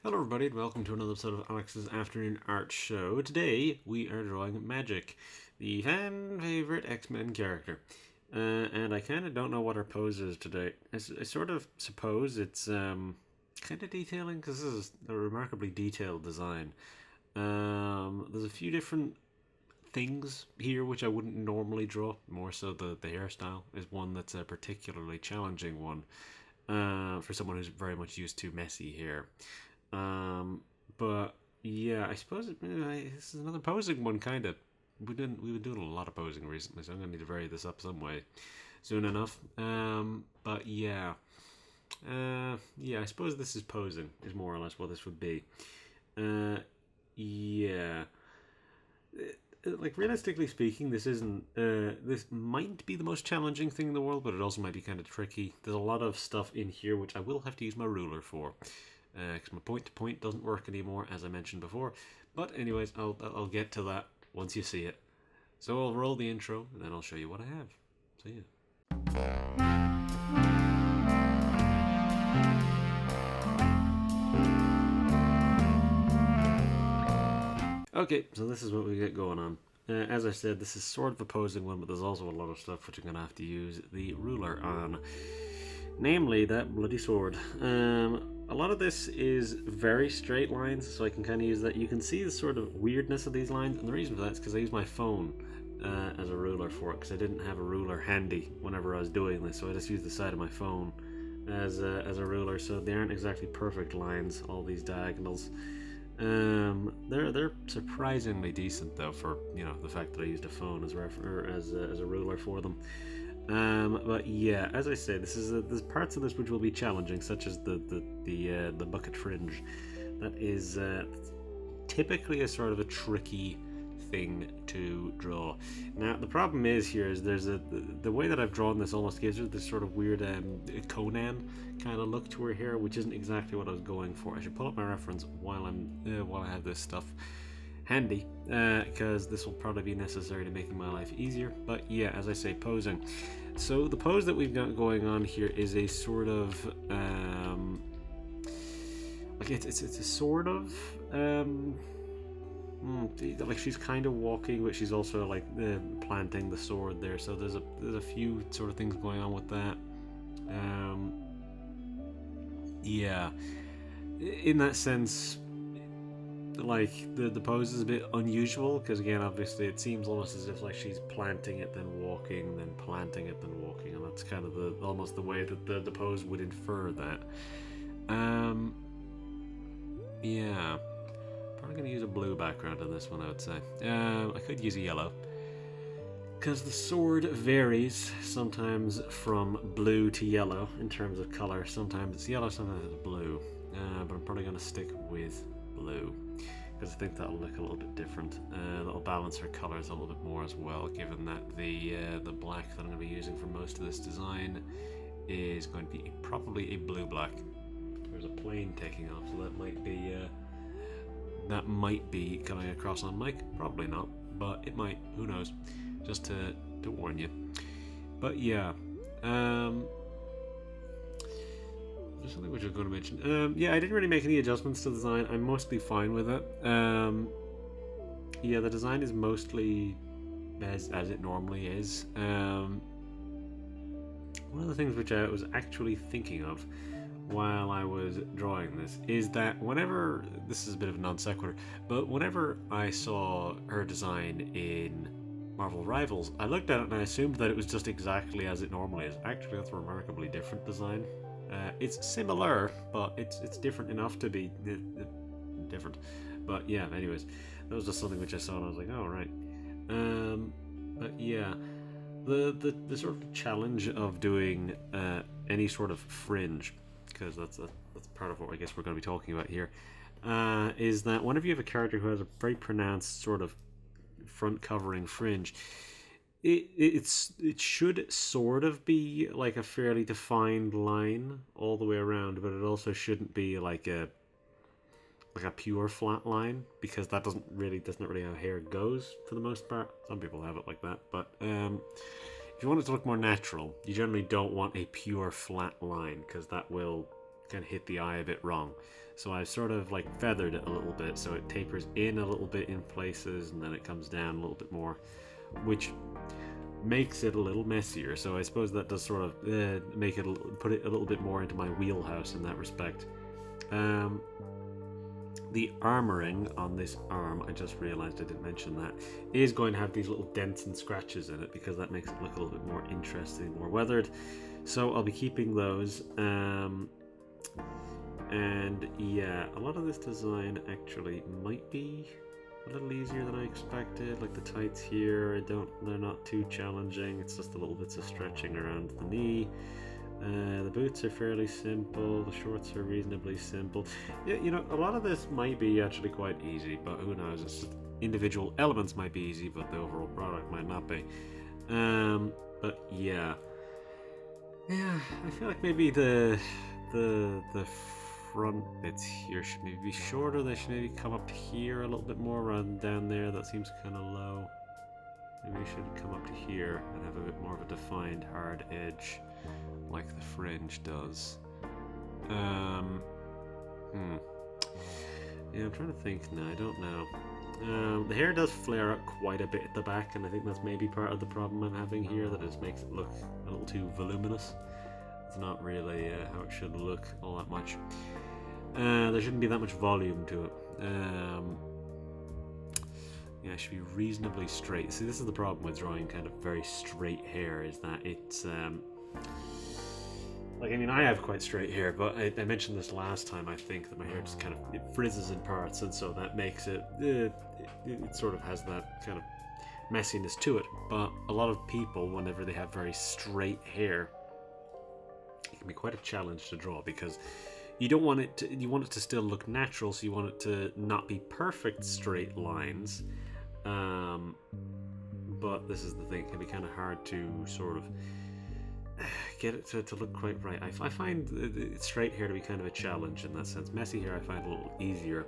Hello everybody and welcome to another episode of Alex's Afternoon Art Show. Today we are drawing Magik, the fan favourite X-Men character. And I kind of don't know what her pose is today. I sort of suppose it's kind of detailing because this is a remarkably detailed design. There's a few different things here which I wouldn't normally draw. More so the hairstyle is one that's a particularly challenging one for someone who's very much used to messy hair. But yeah, I suppose this is another posing one, kind of. We've been doing a lot of posing recently, so I'm gonna need to vary this up some way soon enough. But yeah, yeah, I suppose this is posing is more or less what this would be. Yeah. Like realistically speaking, this isn't. This might be the most challenging thing in the world, but it also might be kind of tricky. There's a lot of stuff in here which I will have to use my ruler for, because my point to point doesn't work anymore, as I mentioned before. But anyways, I'll get to that once you see it. So I'll roll the intro, and then I'll show you what I have. So yeah. Okay, so this is what we get going on. As I said, this is sort of a posing one, but there's also a lot of stuff which I'm going to have to use the ruler on. Namely, that bloody sword. A lot of this is very straight lines, so I can kind of use that. You can see the sort of weirdness of these lines, and the reason for that is because I use my phone as a ruler for it, because I didn't have a ruler handy whenever I was doing this, so I just used the side of my phone as a ruler, so they aren't exactly perfect lines, all these diagonals. They're surprisingly decent though, for the fact that I used a phone as a ruler for them. But yeah, as I say, there's parts of this which will be challenging, such as the bucket fringe. That is typically a sort of a tricky thing to draw. Now the problem is here is the way that I've drawn this almost gives her this sort of weird Conan kind of look to her hair, which isn't exactly what I was going for. I should pull up my reference while I have this stuff handy, because this will probably be necessary to making my life easier. But yeah, as I say, posing. So the pose that we've got going on here is a sort of like it's a sort of like she's kind of walking, but she's also like planting the sword there. So there's a few sort of things going on with that. Yeah, in that sense, like the pose is a bit unusual, because again, obviously it seems almost as if like she's planting it then walking, then planting it then walking, and that's kind of almost the way that the pose would infer that. Yeah, probably gonna use a blue background on this one, I would say. I could use a yellow, because the sword varies sometimes from blue to yellow in terms of color. Sometimes it's yellow, sometimes it's blue, but I'm probably gonna stick with blue, because I think that'll look a little bit different. That'll balance her colors a little bit more as well, given that the black that I'm going to be using for most of this design is going to be probably a blue-black. There's a plane taking off, so that might be coming across on mic. Probably not, but it might. Who knows? Just to warn you. But yeah. There's something which I was going to mention. Yeah, I didn't really make any adjustments to the design. I'm mostly fine with it. Yeah, the design is mostly as it normally is. One of the things which I was actually thinking of while I was drawing this is that whenever, this is a bit of a non sequitur, but whenever I saw her design in Marvel Rivals, I looked at it and I assumed that it was just exactly as it normally is. Actually, that's a remarkably different design. It's similar, but it's different enough to be different. But yeah, anyways, that was just something which I saw and I was like, oh right. But yeah, the sort of challenge of doing any sort of fringe, because that's part of what I guess we're going to be talking about here, is that whenever you have a character who has a very pronounced sort of front covering fringe, it should sort of be like a fairly defined line all the way around, but it also shouldn't be like a pure flat line, because that's not really how hair goes for the most part. Some people have it like that, but if you want it to look more natural, you generally don't want a pure flat line, because that will kind of hit the eye a bit wrong. So I've sort of like feathered it a little bit, so it tapers in a little bit in places, and then it comes down a little bit more, which makes it a little messier. So I suppose that does sort of make it put it a little bit more into my wheelhouse in that respect. The armoring on this arm, I just realized I didn't mention that, is going to have these little dents and scratches in it, because that makes it look a little bit more interesting, more weathered. So I'll be keeping those. And yeah, a lot of this design actually might be a little easier than I expected. Like the tights here, they're not too challenging. It's just a little bits of stretching around the knee. The boots are fairly simple. The shorts are reasonably simple. Yeah, you know, a lot of this might be actually quite easy, but who knows? It's just individual elements might be easy, but the overall product might not be. But yeah, I feel like maybe the front bits here should maybe be shorter. They should maybe come up here a little bit more rather than down there. That seems kind of low. Maybe you should come up to here and have a bit more of a defined hard edge, like the fringe does. Yeah, I'm trying to think now. I don't know. The hair does flare up quite a bit at the back, and I think that's maybe part of the problem I'm having here, that it just makes it look a little too voluminous. It's not really how it should look all that much. There shouldn't be that much volume to it. Yeah, it should be reasonably straight. See, this is the problem with drawing kind of very straight hair, is that it's like, I mean, I have quite straight hair, but I mentioned this last time, I think, that my hair just kind of, it frizzes in parts, and so that makes it, it sort of has that kind of messiness to it. But a lot of people, whenever they have very straight hair, it can be quite a challenge to draw, because you don't want it to, you want it to still look natural, so you want it to not be perfect straight lines. But this is the thing, it can be kind of hard to sort of get it to look quite right. I find straight hair to be kind of a challenge in that sense. Messy hair I find a little easier.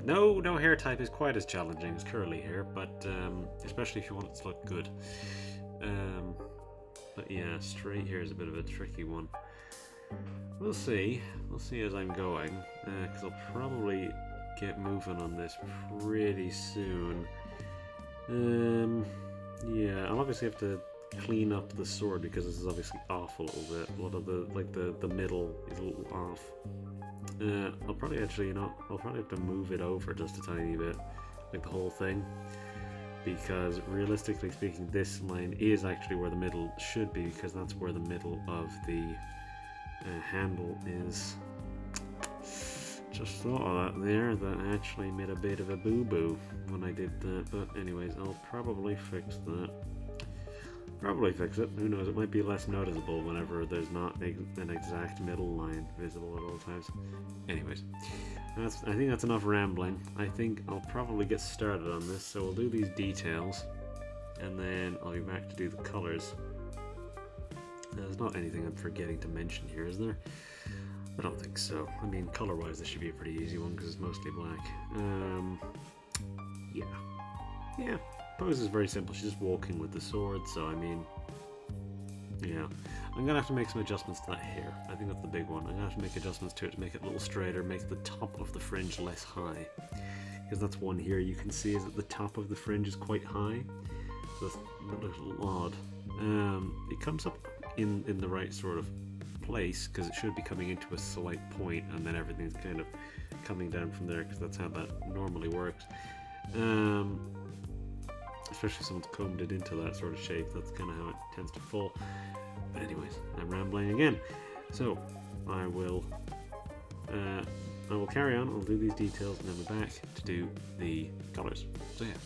No hair type is quite as challenging as curly hair, but especially if you want it to look good. But yeah, straight hair is a bit of a tricky one. We'll see as I'm going, because I'll probably get moving on this pretty soon. Yeah, I'll obviously have to clean up the sword, because this is obviously off a little bit. A lot of the middle is a little off. I'll probably actually, you know, I'll probably have to move it over just a tiny bit, like the whole thing, because realistically speaking, this line is actually where the middle should be, because that's where the middle of the handle is. Just thought of that there. That actually made a bit of a boo-boo when I did that. But anyways, I'll probably fix that. Probably fix it. Who knows? It might be less noticeable whenever there's not an exact middle line visible at all times. Anyways, I think that's enough rambling. I think I'll probably get started on this. So we'll do these details, and then I'll be back to do the colors. There's not anything I'm forgetting to mention here, is there? I don't think so. I mean, color-wise, this should be a pretty easy one because it's mostly black. Yeah. Pose is very simple. She's just walking with the sword, so I mean, yeah. I'm gonna have to make some adjustments to that hair. I think that's the big one. I'm gonna have to make adjustments to it to make it a little straighter, make the top of the fringe less high. Because that's one here you can see is that the top of the fringe is quite high. So that looks a little odd. It comes up in the right sort of place, because it should be coming into a slight point, and then everything's kind of coming down from there, because that's how that normally works. Especially if someone's combed it into that sort of shape, that's kind of how it tends to fall. But anyways, I'm rambling again. So I will carry on. I'll do these details, and then we're back to do the colors. So yeah.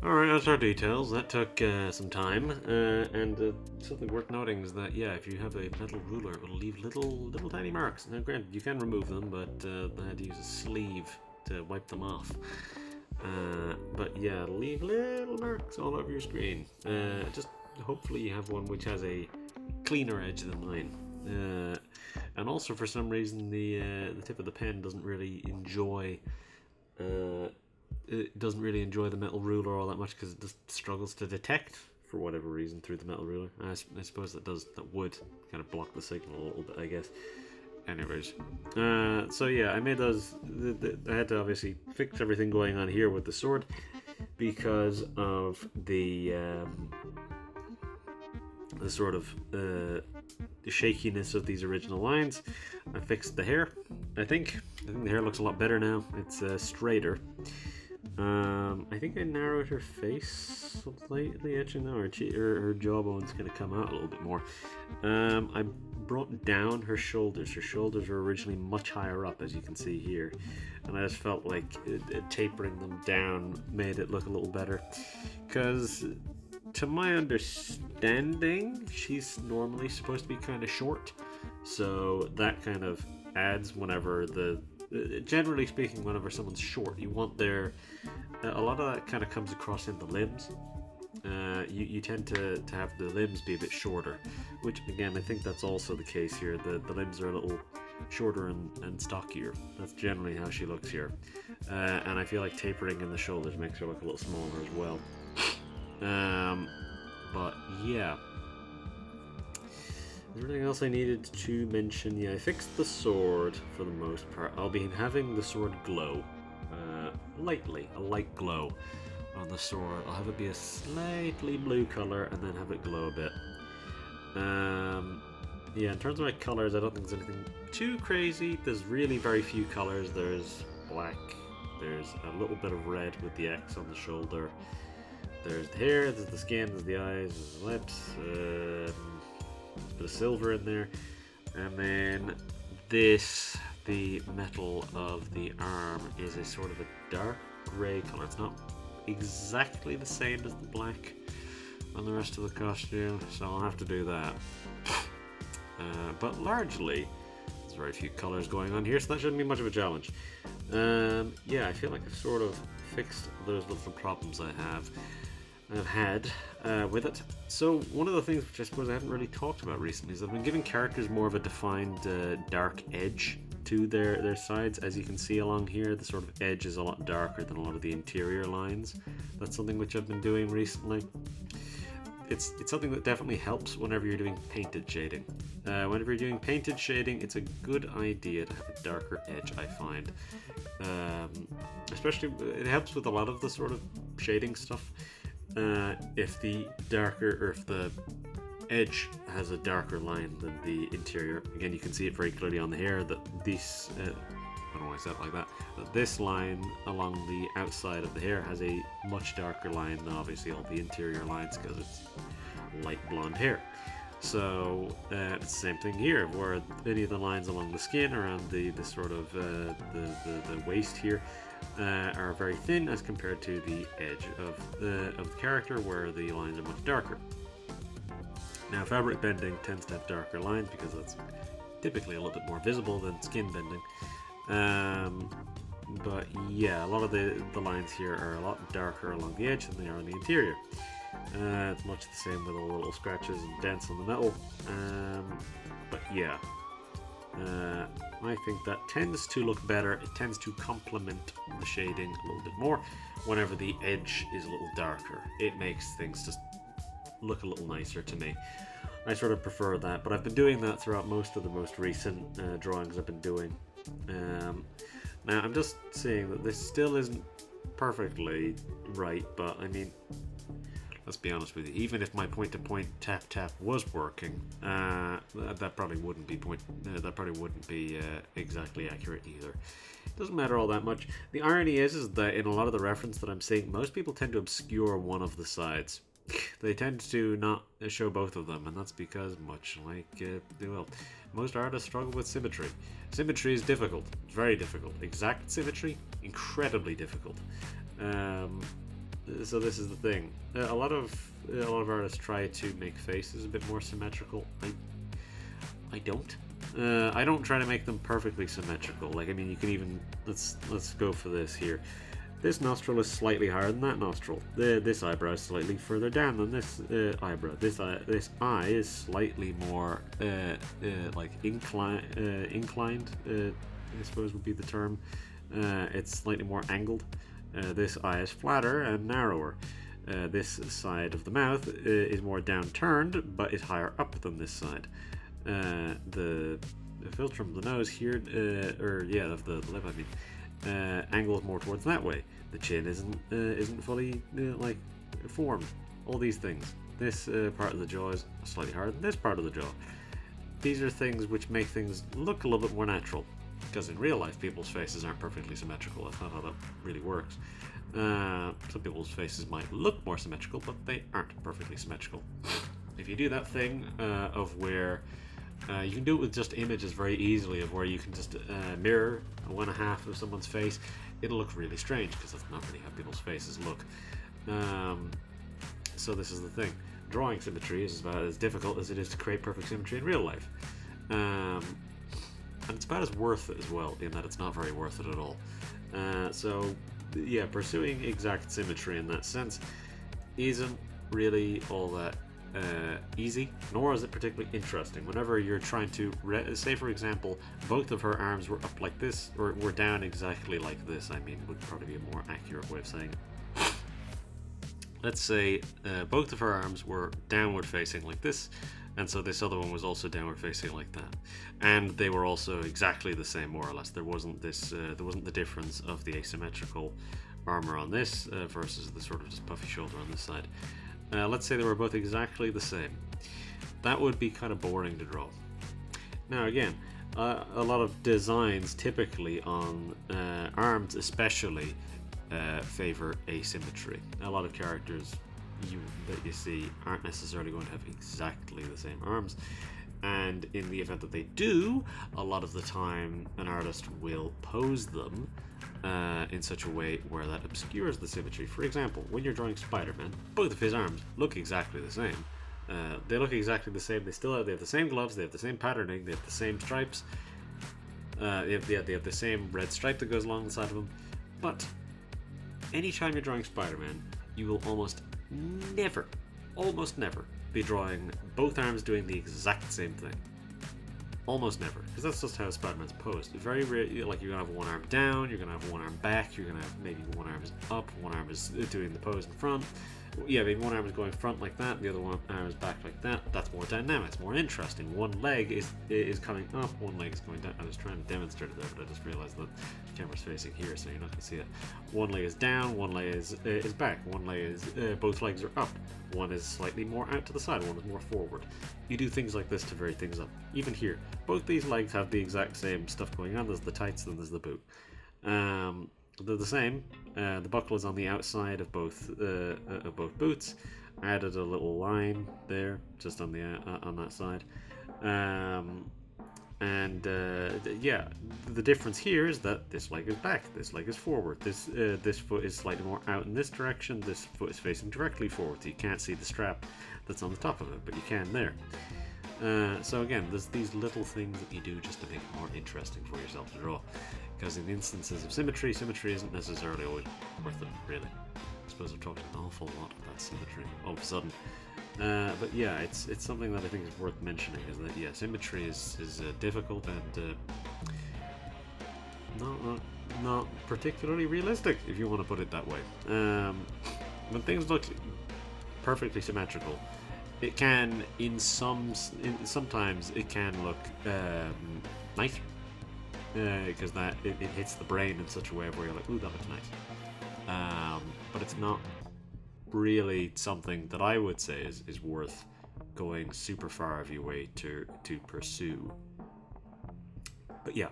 Alright, that's our details. That took some time, and something worth noting is that, yeah, if you have a metal ruler, it will leave little tiny marks. Now, granted, you can remove them, but I had to use a sleeve to wipe them off. But yeah, it'll leave little marks all over your screen. Just hopefully you have one which has a cleaner edge than mine. And also, for some reason, the tip of the pen doesn't really enjoy the metal ruler all that much because it just struggles to detect for whatever reason through the metal ruler. I suppose that would kind of block the signal a little bit, I guess. Anyways, so yeah, I made those. I had to obviously fix everything going on here with the sword because of the sort of the shakiness of these original lines. I fixed the hair. I think the hair looks a lot better now. It's straighter. I think I narrowed her face slightly, actually. No, her jawbone's going to come out a little bit more. I brought down her shoulders. Her shoulders were originally much higher up, as you can see here, and I just felt like tapering them down made it look a little better. Because, to my understanding, she's normally supposed to be kind of short, so that kind of adds whenever generally speaking, whenever someone's short, you want a lot of that kind of comes across in the limbs. You tend to have the limbs be a bit shorter, which again, I think that's also the case here. The limbs are a little shorter and stockier. That's generally how she looks here. And I feel like tapering in the shoulders makes her look a little smaller as well. But yeah. Is there anything else I needed to mention? Yeah, I fixed the sword for the most part. I'll be having the sword glow a light glow on the sword. I'll have it be a slightly blue color and then have it glow a bit. Yeah, in terms of my colors, I don't think there's anything too crazy. There's really very few colors. There's black, there's a little bit of red with the X on the shoulder, there's the hair, there's the skin, there's the eyes, there's the lips, there's a bit of silver in there, and then this, the metal of the arm, is a sort of a dark grey color. It's not exactly the same as the black on the rest of the costume, so I'll have to do that. But largely, there's very few colors going on here, so that shouldn't be much of a challenge. Yeah, I feel like I've sort of fixed those little problems I've had with it. So one of the things which I suppose I haven't really talked about recently is I've been giving characters more of a defined dark edge to their sides. As you can see along here, the sort of edge is a lot darker than a lot of the interior lines. That's something which I've been doing recently. It's something that definitely helps whenever you're doing painted shading. Whenever you're doing painted shading, it's a good idea to have a darker edge, I find. Especially, it helps with a lot of the sort of shading stuff. If the edge has a darker line than the interior, again, you can see it very clearly on the hair that this, I don't know why I said it like that, but this line along the outside of the hair has a much darker line than obviously all the interior lines because it's light blonde hair. So it's the same thing here, where any of the lines along the skin around the sort of the waist here are very thin as compared to the edge of the character, where the lines are much darker. Now, fabric bending tends to have darker lines because that's typically a little bit more visible than skin bending. But yeah, a lot of the lines here are a lot darker along the edge than they are on the interior. It's much the same with all the little scratches and dents on the metal. But yeah, I think that tends to look better. It tends to complement the shading a little bit more whenever the edge is a little darker. It makes things just look a little nicer to me. I sort of prefer that, but I've been doing that throughout most of the most recent drawings I've been doing. Now I'm just saying that this still isn't perfectly right, but I mean, let's be honest with you, even if my point-to-point tap was working, that probably wouldn't be exactly accurate either. It doesn't matter all that much. The irony is that in a lot of the reference that I'm seeing, most people tend to obscure one of the sides. They tend to not show both of them, and that's because, much like most artists struggle with symmetry. Symmetry is difficult. It's very difficult. Exact symmetry, incredibly difficult. So this is the thing. A lot of artists try to make faces a bit more symmetrical. I don't. I don't try to make them perfectly symmetrical. Like, I mean, you can even let's go for this here. This nostril is slightly higher than that nostril. This eyebrow is slightly further down than this eyebrow. This eye is slightly more like inclined. I suppose would be the term. It's slightly more angled. This eye is flatter and narrower. This side of the mouth is more downturned, but is higher up than this side. The filter from the nose here, of the lip, I mean, angles more towards that way. The chin isn't fully like formed. All these things. This part of the jaw is slightly higher than this part of the jaw. These are things which make things look a little bit more natural. Because in real life, people's faces aren't perfectly symmetrical. That's not how that really works. Some people's faces might look more symmetrical, but they aren't perfectly symmetrical. If you do that thing of where you can do it with just images very easily, of where you can just mirror one half of someone's face, it'll look really strange because that's not really how people's faces look. So this is the thing. Drawing symmetry is about as difficult as it is to create perfect symmetry in real life. And it's about as worth it as well, in that it's not very worth it at all. So yeah, pursuing exact symmetry in that sense isn't really all that easy, nor is it particularly interesting. Whenever you're trying to, say for example, both of her arms were up like this, or were down exactly like this, I mean, would probably be a more accurate way of saying it. Let's say both of her arms were downward facing like this, and so this other one was also downward facing like that, and they were also exactly the same, more or less. There wasn't the difference of the asymmetrical armor on this versus the sort of just puffy shoulder on this side. Let's say they were both exactly the same. That would be kind of boring to draw. Now again, a lot of designs typically on arms especially favor asymmetry. A lot of characters that you see aren't necessarily going to have exactly the same arms, and in the event that they do, a lot of the time an artist will pose them in such a way where that obscures the symmetry. For example, when you're drawing Spider-Man, both of his arms look exactly the same. They look exactly the same. They have the same gloves, they have the same patterning, they have the same stripes, they have the same red stripe that goes along the side of them. But anytime you're drawing Spider-Man, you will almost never be drawing both arms doing the exact same thing. Almost never, because that's just how Spider-Man's posed. Very rare, like you're gonna have one arm down, you're gonna have one arm back, you're gonna have maybe one arm is up, one arm is doing the pose in front. Yeah, maybe one arm is going front like that, the other one arm is back like that. That's more dynamic, it's more interesting. One leg is coming up, one leg is going down. I was trying to demonstrate it there, but I just realized that the camera's facing here, so you're not gonna see it. One leg is down, one leg is back, one leg is both legs are up. One is slightly more out to the side, one is more forward. You do things like this to vary things up. Even here, both these legs have the exact same stuff going on. There's the tights, then there's the boot. They're the same. The buckle is on the outside of both boots. I added a little line there, just on the on that side. Yeah, the difference here is that this leg is back, this leg is forward. This foot is slightly more out in this direction. This foot is facing directly forward. So you can't see the strap that's on the top of it, but you can there. So again, there's these little things that you do just to make it more interesting for yourself to draw. Because in instances of symmetry isn't necessarily always worth it, really. I suppose I've talked an awful lot about symmetry all of a sudden. But yeah, it's something that I think is worth mentioning, is that, yeah, symmetry is difficult and not particularly realistic, if you want to put it that way. When things look perfectly symmetrical, it can, sometimes it can look nice, because it hits the brain in such a way where you're like, ooh, that looks nice. But it's not really something that I would say is worth going super far of your way to pursue. But yeah,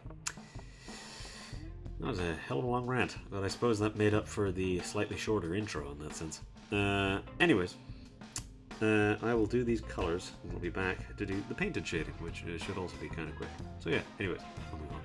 that was a hell of a long rant, but I suppose that made up for the slightly shorter intro in that sense. Anyways, I will do these colors and we'll be back to do the painted shading, which should also be kind of quick. So yeah, anyways, I'll move on.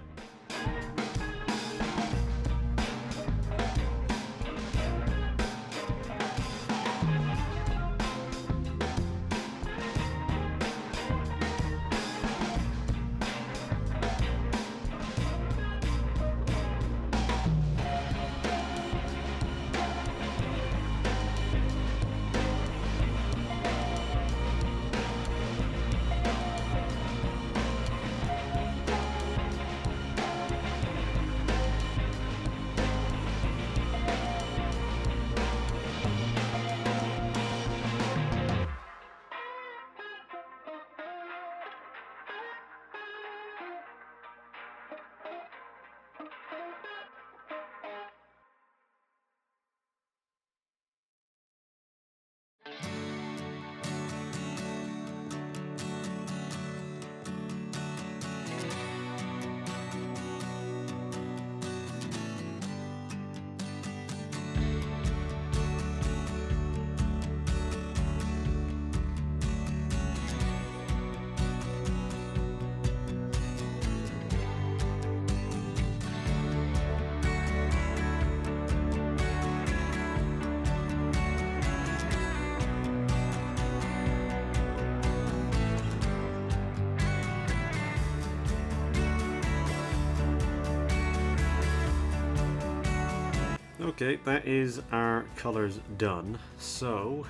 Okay, that is our colours done. So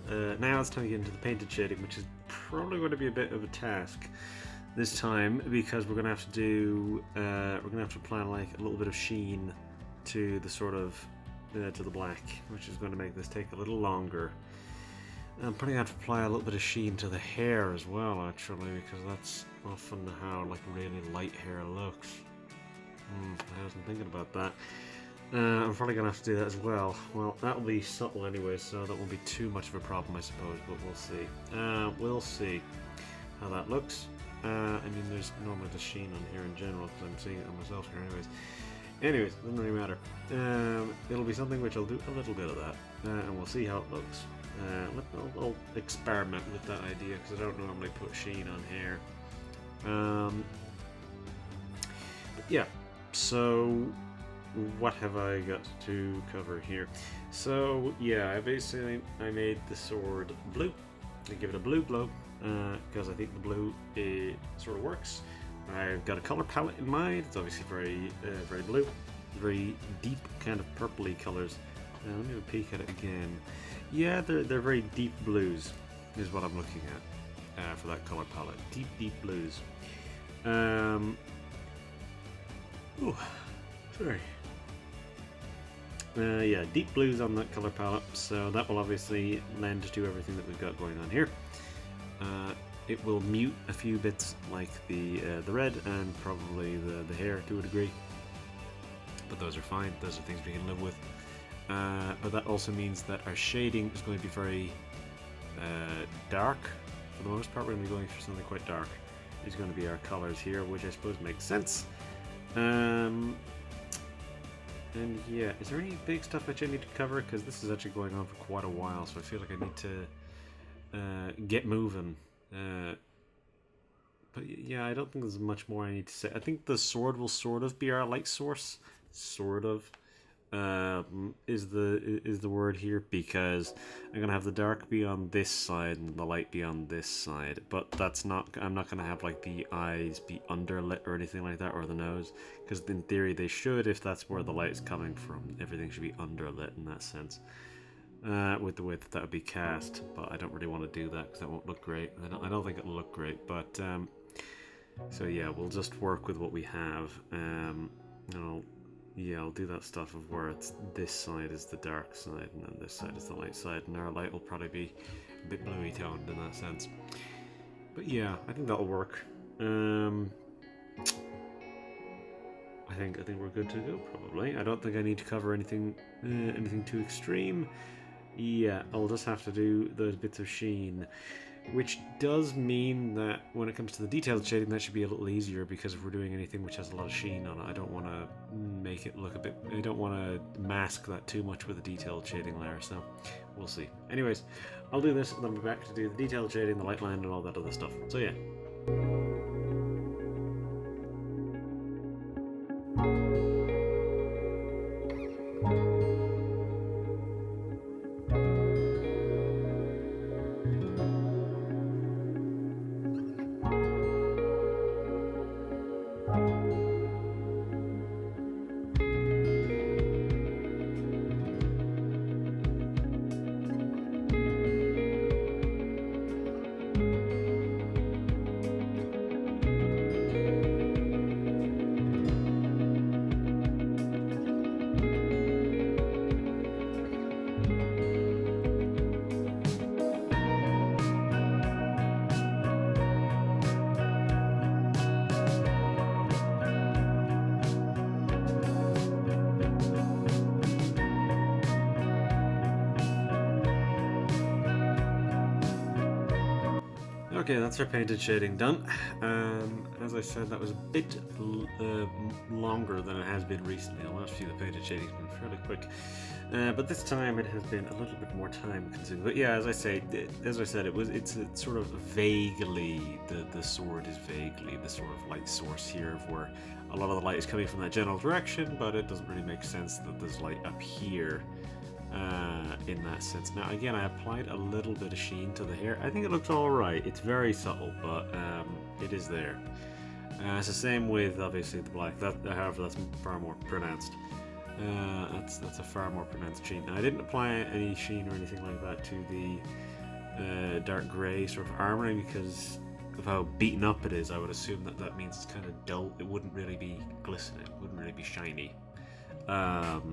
now it's time to get into the painted shading, which is probably going to be a bit of a task this time, because we're going to have to do apply like a little bit of sheen to the sort of to the black, which is going to make this take a little longer. I'm probably going to have to apply a little bit of sheen to the hair as well, actually, because that's often how like really light hair looks. I wasn't thinking about that. I'm probably going to have to do that as well. Well, that'll be subtle anyway, so that won't be too much of a problem, I suppose, but we'll see. We'll see how that looks. I mean, there's normally the sheen on here in general, because I'm seeing it on myself here anyways. Doesn't really matter. It'll be something which I'll do a little bit of that, and we'll see how it looks. I'll experiment with that idea, because I don't normally put sheen on hair. But yeah, so what have I got to cover here? So yeah, I made the sword blue. I give it a blue glow because I think the blue sort of works. I've got a color palette in mind. It's obviously very blue, very deep kind of purpley colors. Let me have a peek at it again. Yeah, they're very deep blues is what I'm looking at for that color palette. Deep blues. Ooh, sorry. Yeah, deep blues on that color palette, so that will obviously lend to everything that we've got going on here. It will mute a few bits like the red and probably the hair to a degree, but those are fine. Those are things we can live with. But that also means that our shading is going to be very dark. For the most part, we're going to be going for something quite dark. These are going to be our colors here, which I suppose makes sense. And yeah, is there any big stuff which I need to cover? Because this is actually going on for quite a while, so I feel like I need to get moving. But yeah, I don't think there's much more I need to say. I think the sword will sort of be our light source. Sort of. Is the word here, because I'm gonna have the dark be on this side and the light be on this side, but that's not, I'm not gonna have like the eyes be underlit or anything like that, or the nose, because in theory they should, if that's where the light is coming from. Everything should be underlit in that sense, with the way that would be cast, but I don't really want to do that because that won't look great. I don't think it'll look great, but so yeah, we'll just work with what we have. Yeah, I'll do that stuff of where it's this side is the dark side and then this side is the light side, and our light will probably be a bit bluey toned in that sense. But yeah, I think that'll work. I think we're good to go probably. I don't think I need to cover anything too extreme. Yeah, I'll just have to do those bits of sheen, which does mean that when it comes to the detailed shading, that should be a little easier, because if we're doing anything which has a lot of sheen on it, I don't want to make it look a bit, I don't want to mask that too much with a detailed shading layer, so we'll see. Anyways, I'll do this and then be back to do the detailed shading, the light line and all that other stuff. So yeah. Okay, that's our painted shading done. As I said, that was a bit longer than it has been recently. The last few, the painted shading's been fairly quick, but this time it has been a little bit more time consuming. But yeah, as I said, it's sort of vaguely, the sword is vaguely the sort of light source here, where a lot of the light is coming from that general direction, but it doesn't really make sense that there's light up here. In that sense. Now again, I applied a little bit of sheen to the hair. I think it looks alright. It's very subtle, but it is there. It's the same with obviously the black. However, that's far more pronounced. That's a far more pronounced sheen. Now, I didn't apply any sheen or anything like that to the dark grey sort of armour, because of how beaten up it is. I would assume that means it's kind of dull. It wouldn't really be glistening. It wouldn't really be shiny.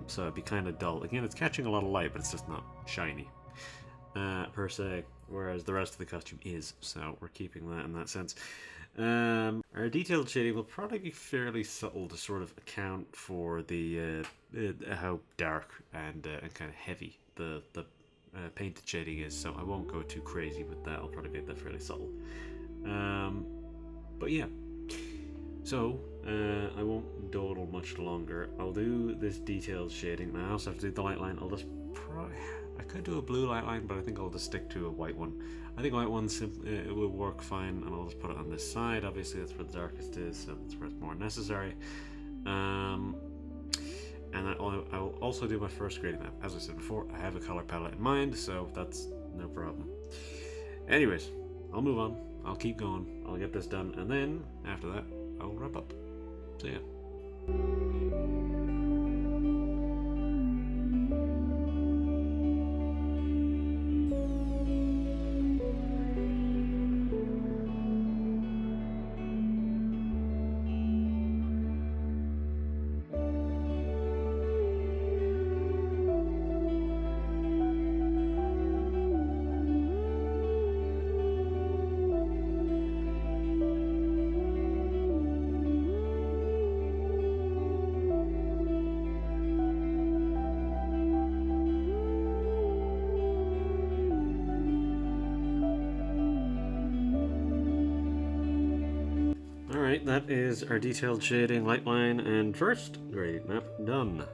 So it'd be kind of dull. Again, it's catching a lot of light, but it's just not shiny per se, whereas the rest of the costume is, so we're keeping that in that sense. Our detailed shading will probably be fairly subtle to sort of account for the how dark and kind of heavy the painted shading is. So I won't go too crazy with that. I'll probably make that fairly subtle. But yeah, so I won't dawdle much longer. I'll do this detailed shading. And I also have to do the light line. I could do a blue light line, but I think I'll just stick to a white one. I think white one it will work fine, and I'll just put it on this side. Obviously, that's where the darkest is, so that's where it's more necessary. And I will also do my first grading map. As I said before, I have a color palette in mind, so that's no problem. Anyways, I'll move on. I'll keep going. I'll get this done, and then after that, I'll wrap up. So yeah. Alright, that is our detailed shading, light line, and first grading map done.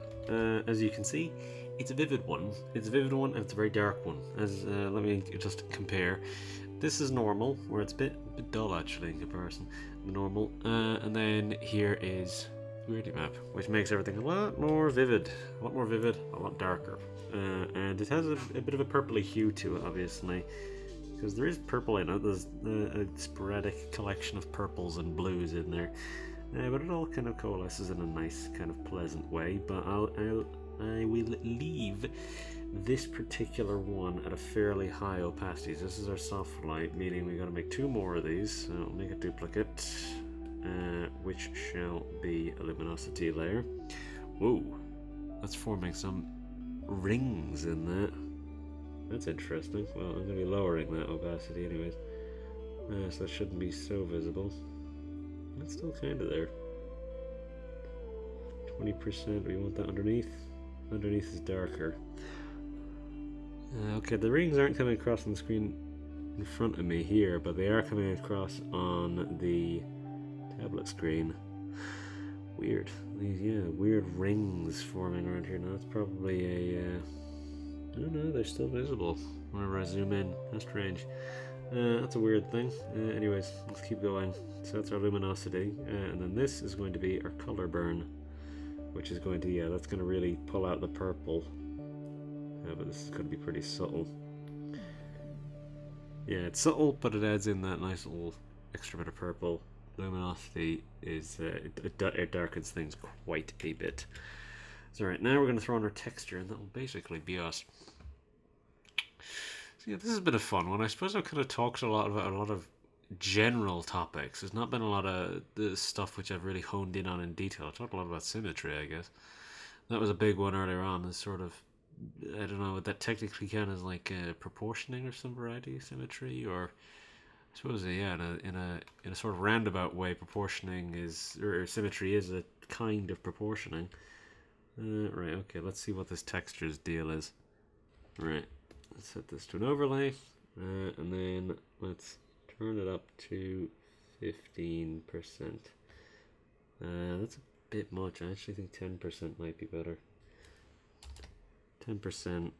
As you can see, it's a vivid one. It's a vivid one and it's a very dark one. Let me just compare. This is normal, where it's a bit dull actually in comparison to normal. And then here is grading map, which makes everything a lot more vivid, a lot darker. And it has a bit of a purpley hue to it, obviously. Because there is purple in it, there's a sporadic collection of purples and blues in there, but it all kind of coalesces in a nice kind of pleasant way. But I will leave this particular one at a fairly high opacity. This is our soft light, meaning we got to make 2 more of these. So I'll make a duplicate, which shall be a luminosity layer. Whoa, that's forming some rings in that. That's interesting. Well, I'm going to be lowering that opacity anyways. So that shouldn't be so visible. It's still kind of there. 20%, we want that underneath. Underneath is darker. Okay, the rings aren't coming across on the screen in front of me here, but they are coming across on the tablet screen. Weird. These, weird rings forming around here. Now, it's probably a... Oh no, they're still visible whenever I zoom in. That's strange. That's a weird thing. Anyways, let's keep going. So that's our luminosity. And then this is going to be our color burn, which is going to, that's going to really pull out the purple. But this is going to be pretty subtle. Yeah, it's subtle, but it adds in that nice little extra bit of purple. Luminosity is, it darkens things quite a bit. So right, now we're going to throw in our texture, and that will basically be us. So yeah, this has been a fun one. I suppose I've kind of talked a lot about a lot of general topics. There's not been a lot of the stuff which I've really honed in on in detail. I talked a lot about symmetry, I guess. That was a big one earlier on. Is sort of, I don't know, that technically kind of like proportioning or some variety of symmetry, or I suppose yeah, in a sort of roundabout way, proportioning is, or symmetry is a kind of proportioning. Right, okay, let's see what this textures deal is. Right, let's set this to an overlay, and then let's turn it up to 15%. That's a bit much. I actually think 10% might be better. 10%,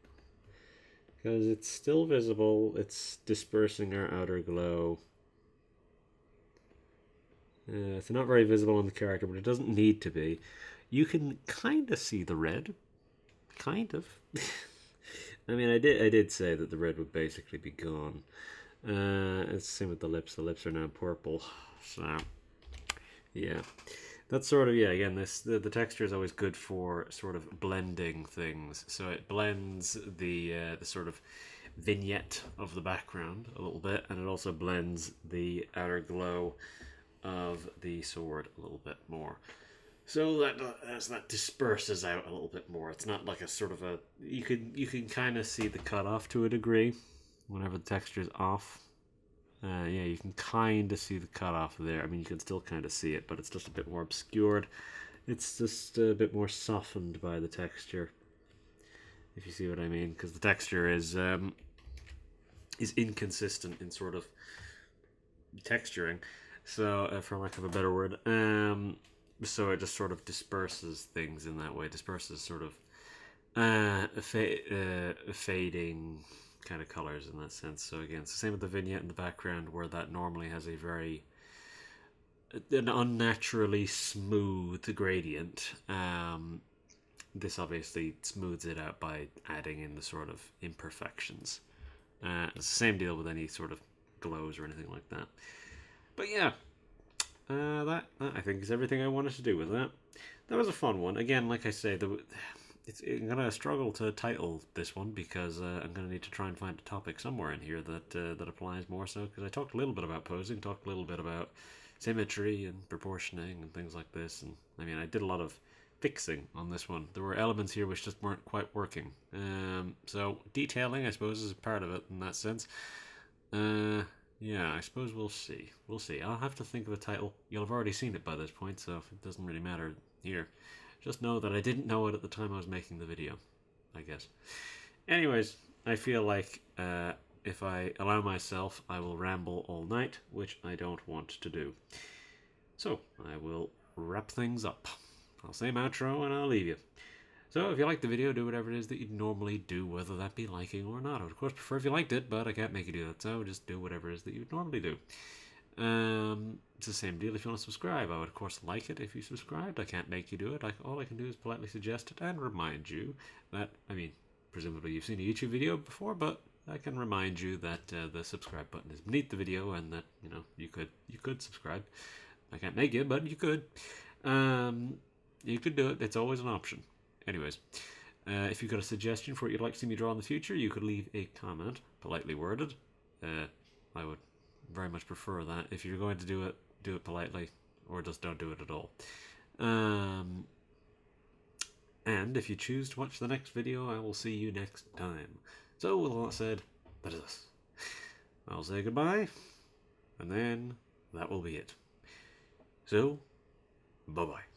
because it's still visible, it's dispersing our outer glow. It's not very visible on the character, but it doesn't need to be. You can kind of see the red, kind of. I mean, I did say that the red would basically be gone. It's the same with the lips. The lips are now purple, so yeah, that's sort of, yeah. Again, the texture is always good for sort of blending things. So it blends the sort of vignette of the background a little bit, and it also blends the outer glow of the sword a little bit more. So that disperses out a little bit more. It's not like a sort of a, you can kind of see the cutoff to a degree whenever the texture is off. Yeah, you can kind of see the cutoff there. I mean, you can still kind of see it, but it's just a bit more obscured. It's just a bit more softened by the texture, if you see what I mean, because the texture is inconsistent in sort of texturing. So, for lack of a better word, so it just sort of disperses things in that way. Disperses sort of fading kind of colors in that sense. So again, it's the same with the vignette in the background, where that normally has an unnaturally smooth gradient. This obviously smooths it out by adding in the sort of imperfections. It's the same deal with any sort of glows or anything like that. But yeah, that I think is everything I wanted to do with that. That was a fun one. Again, like I say, I'm gonna struggle to title this one, because I'm gonna need to try and find a topic somewhere in here that applies more so. Because I talked a little bit about posing, talked a little bit about symmetry and proportioning and things like this. And I mean, I did a lot of fixing on this one. There were elements here which just weren't quite working. So detailing, I suppose, is a part of it in that sense. Yeah, I suppose we'll see. We'll see. I'll have to think of a title. You'll have already seen it by this point, so it doesn't really matter here. Just know that I didn't know it at the time I was making the video, I guess. Anyways, I feel like if I allow myself, I will ramble all night, which I don't want to do. So, I will wrap things up. I'll say my outro and I'll leave you. So if you liked the video, do whatever it is that you'd normally do, whether that be liking or not. I would of course prefer if you liked it, but I can't make you do that, so just do whatever it is that you'd normally do. It's the same deal if you want to subscribe. I would of course like it if you subscribed. I can't make you do it. All I can do is politely suggest it and remind you that, I mean, presumably you've seen a YouTube video before, but I can remind you that the subscribe button is beneath the video, and that, you know, you could subscribe. I can't make you, but you could. You could do it. It's always an option. Anyways, if you've got a suggestion for what you'd like to see me draw in the future, you could leave a comment, politely worded. I would very much prefer that. If you're going to do it politely, or just don't do it at all. And if you choose to watch the next video, I will see you next time. So, with all that said, that is us. I'll say goodbye, and then that will be it. So, bye-bye.